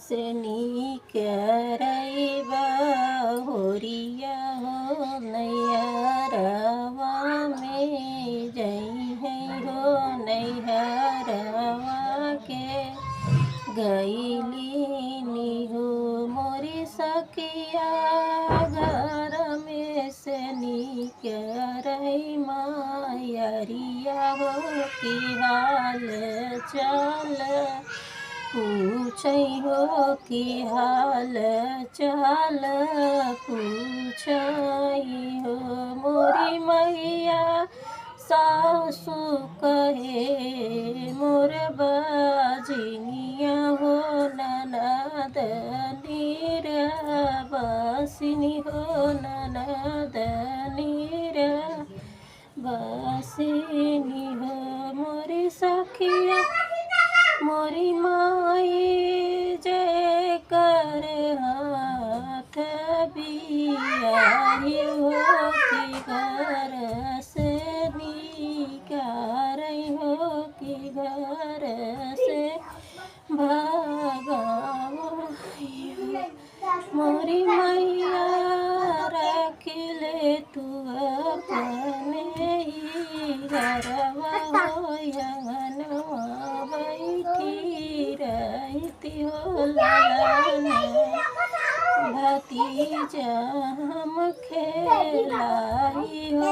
से नीक रइबा होरिया हो नैहरवा में जइहे हो नैहरवा के गइली निहु मोरी सखिया घर में से नीक रही मायरिया हो की हाल चाल पूछै हो की हाल चाल पूछै हो मोरी मैया सासु कहे मोर बाजिनिया हो ननद नीरबासिनी हो ननद नीरबासिनी हो मोरी सखिया मोरी माई जय कर हाथ बियाही हो कि घर से निकार हो कि घर से भगाओ मोरी मैया रख ले तू अपने ही घरवा हो अंगनवा बैठी रहती हो लाला भतीजा हम खेलाई हो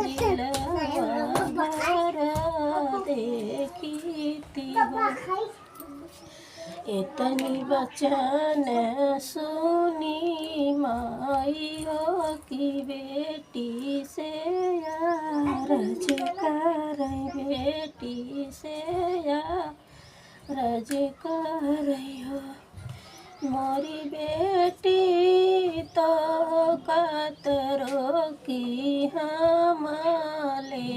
दिलवा भर देखती हो इतनी बचन सुनी माई हो कि बेटी से रज कर बेटी से रज कर हो मोरी बेटी तो कतरो की हम ले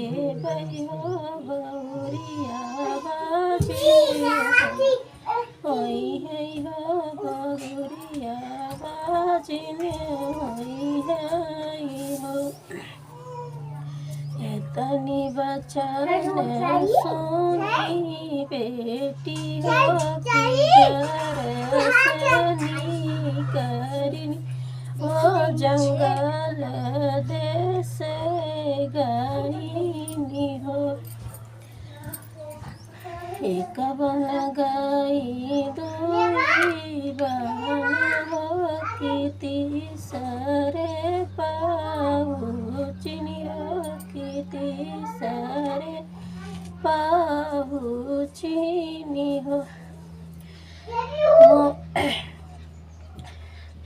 हो गौरिया बाजी होई है हो गौरिया बाजिन होई है हो इतनी बचन सुनी बेटी हो कि घर से निकरनी वो जंगल देश गईनी हो एक बन गई दुई बन हो कि तीसरे पहुँचनी हो कि तीसरे पहुँचनी हो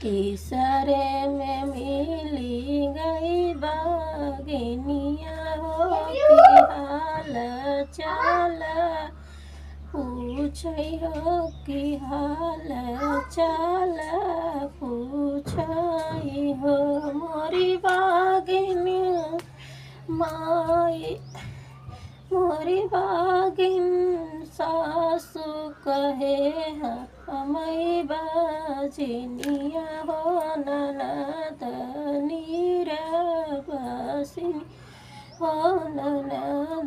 तीसरे में मिली गई बागिनिया हो कि हाल चाल पूछै हो कि हाल चाल पूछै हो मोरी बागिन माई मोरी बागिन सासु कहे हमै बाजिनिया हो ननद नीरबासिनी हो ननद